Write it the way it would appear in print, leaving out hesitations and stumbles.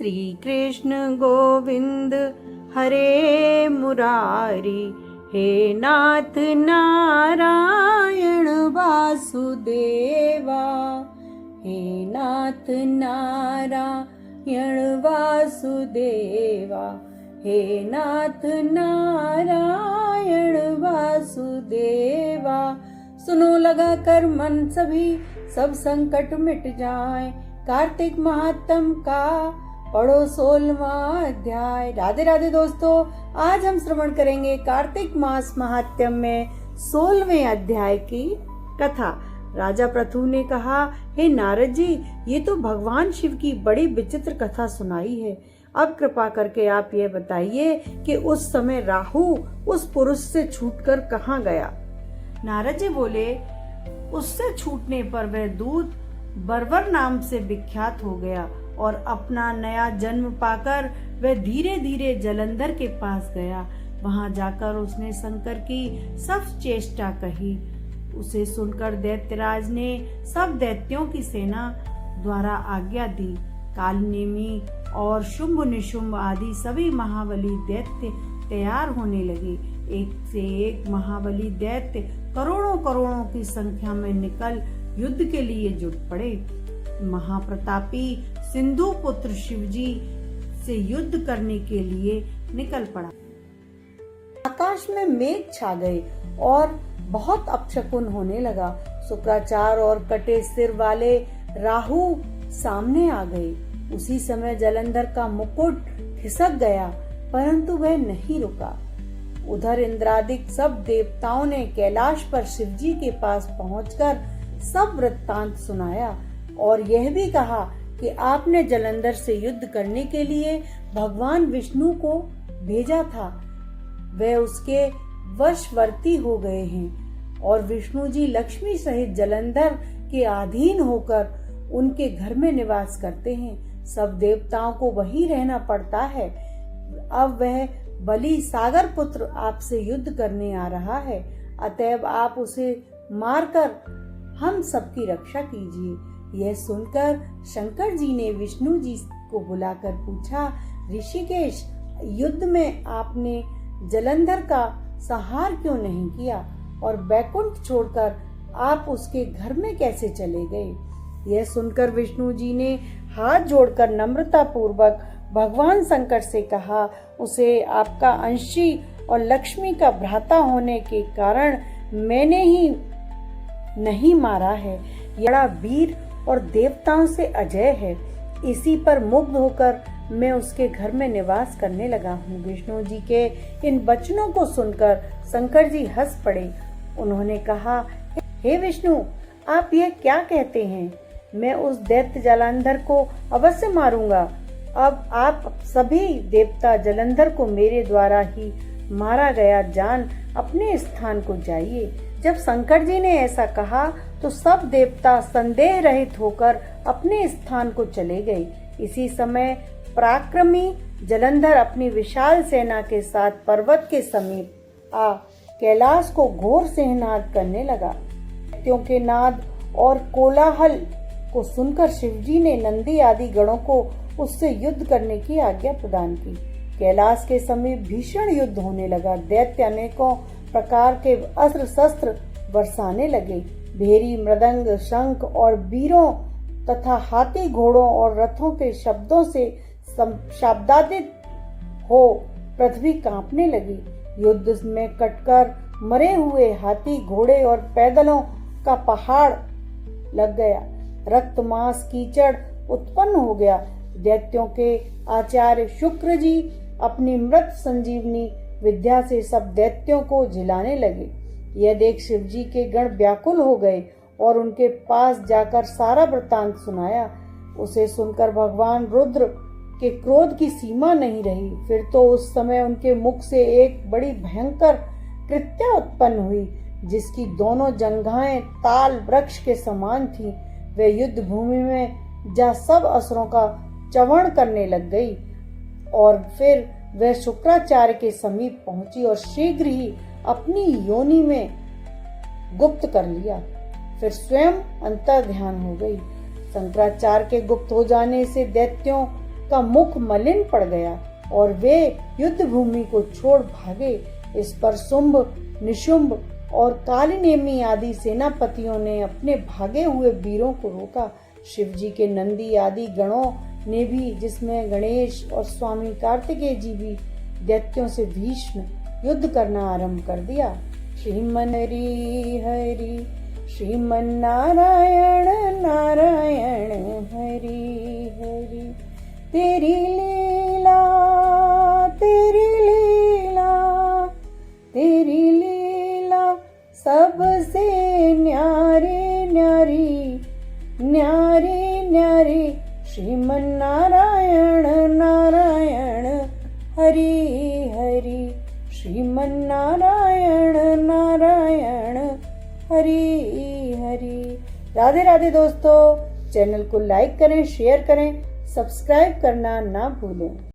श्री कृष्ण गोविंद हरे मुरारी, हे नाथ नारायण वासुदेवा, हे नाथ नारायण वासुदेवा, हे नाथ नारायण वासुदेवा। सुनो लगा कर मन सभी, सब संकट मिट जाए, कार्तिक महात्म का पढ़ो 16वां अध्याय। राधे राधे दोस्तों, आज हम श्रवण करेंगे कार्तिक मास महात्म्य में 16वें अध्याय की कथा। राजा पृथु ने कहा, हे नारद जी, ये तो भगवान शिव की बड़ी विचित्र कथा सुनाई है। अब कृपा करके आप ये बताइए कि उस समय राहु उस पुरुष से छूटकर कहाँ गया। नारद जी बोले, उससे छूटने पर वह दूत बर्बर नाम से विख्यात हो गया और अपना नया जन्म पाकर वह धीरे धीरे जलंधर के पास गया। वहां जाकर उसने शंकर की सब चेष्टा कही। उसे सुनकर दैत्यराज ने सब दैत्यों की सेना द्वारा आज्ञा दी। कालनेमी और शुंभ निशुंभ आदि सभी महाबली दैत्य तैयार होने लगे। एक से एक महाबली दैत्य करोड़ों करोड़ों की संख्या में निकल युद्ध के लिए जुट पड़े। महाप्रतापी सिंधु पुत्र शिवजी से युद्ध करने के लिए निकल पड़ा। आकाश में मेघ छा गए और बहुत अपशकुन होने लगा। शुक्राचार्य और कटे सिर वाले राहु सामने आ गए। उसी समय जलंधर का मुकुट खिसक गया, परंतु वह नहीं रुका। उधर इंद्रादिक सब देवताओं ने कैलाश पर शिवजी के पास पहुंचकर सब वृत्तांत सुनाया और यह भी कहा कि आपने जलंधर से युद्ध करने के लिए भगवान विष्णु को भेजा था। वे उसके वशवर्ती हो गए हैं और विष्णु जी लक्ष्मी सहित जलंधर के अधीन होकर उनके घर में निवास करते हैं। सब देवताओं को वहीं रहना पड़ता है। अब वह बलि सागर पुत्र आपसे युद्ध करने आ रहा है, अतएव आप उसे मारकर हम सबकी रक्षा कीजिए। यह सुनकर शंकर जी ने विष्णु जी को बुलाकर पूछा, ऋषिकेश, युद्ध में आपने जलंधर का संहार क्यों नहीं किया और बैकुंठ छोड़कर आप उसके घर में कैसे चले गए। यह सुनकर विष्णु जी ने हाथ जोड़कर नम्रता पूर्वक भगवान शंकर से कहा, उसे आपका अंशी और लक्ष्मी का भ्राता होने के कारण मैंने ही नहीं मारा है। यह बड़ा वीर और देवताओं से अजय है। इसी पर मुग्ध होकर मैं उसके घर में निवास करने लगा हूँ। विष्णु जी के इन वचनों को सुनकर शंकर जी हंस पड़े। उन्होंने कहा, हे विष्णु, आप यह क्या कहते हैं? मैं उस दैत्य जलंधर को अवश्य मारूंगा। अब आप सभी देवता जलंधर को मेरे द्वारा ही मारा गया जान अपने स्थान को जाइए। जब शंकर जी ने ऐसा कहा तो सब देवता संदेह रहित होकर अपने स्थान को चले गए। इसी समय पराक्रमी जलंधर अपनी विशाल सेना के साथ पर्वत के समीप आ कैलाश को घोर सिंहनाद करने लगा। दैत्यों के नाद और कोलाहल को सुनकर शिवजी ने नंदी आदि गणों को उससे युद्ध करने की आज्ञा प्रदान की। कैलाश के समीप भीषण युद्ध होने लगा। दैत्य अनेकों प्रकार के अस्त्र शस्त्र बरसाने लगे। भेरी, मृदंग, शंख और वीरों तथा हाथी, घोड़ों और रथों के शब्दों से शब्दादित हो पृथ्वी कांपने लगी। युद्ध में कटकर मरे हुए हाथी, घोड़े और पैदलों का पहाड़ लग गया। रक्त, मांस, कीचड़ उत्पन्न हो गया। दैत्यों के आचार्य शुक्र जी अपनी मृत संजीवनी विद्या से सब दैत्यों को झिलाने लगे। यह देख शिवजी के गण व्याकुल हो गए और उनके पास जाकर सारा वृत्तांत सुनाया। उसे सुनकर भगवान रुद्र के क्रोध की सीमा नहीं रही। फिर तो उस समय उनके मुख से एक बड़ी भयंकर कृत्या उत्पन्न हुई, जिसकी दोनों जंघाएं ताल वृक्ष के समान थी। वे युद्ध भूमि में जा सब असुरों का चवण करने लग गई और फिर वह शुक्राचार्य के समीप पहुंची और शीघ्र ही अपनी योनि में गुप्त कर लिया। फिर स्वयं अंतर ध्यान हो गई। शंकराचार्य के गुप्त हो जाने से दैत्यों का मुख मलिन पड़ गया और वे युद्ध भूमि को छोड़ भागे। इस पर शुंभ, निशुंभ और कालनेमी आदि सेनापतियों ने अपने भागे हुए वीरों को रोका। शिव जी के नंदी आदि गणों ने भी, जिसमें गणेश और स्वामी कार्तिकेय जी भी, दैत्यों से भीष्म युद्ध करना आरंभ कर दिया। श्रीमन हरि हरि श्रीमन नारायण नारायण हरि हरि। तेरी लीला तेरी लीला तेरी लीला सबसे न्यारी न्यारी न्यारी न्यारी। श्रीमन नारायण नारायण हरि हरि श्रीमन नारायण नारायण हरि हरि। राधे राधे दोस्तों, चैनल को लाइक करें, शेयर करें, सब्सक्राइब करना ना भूलें।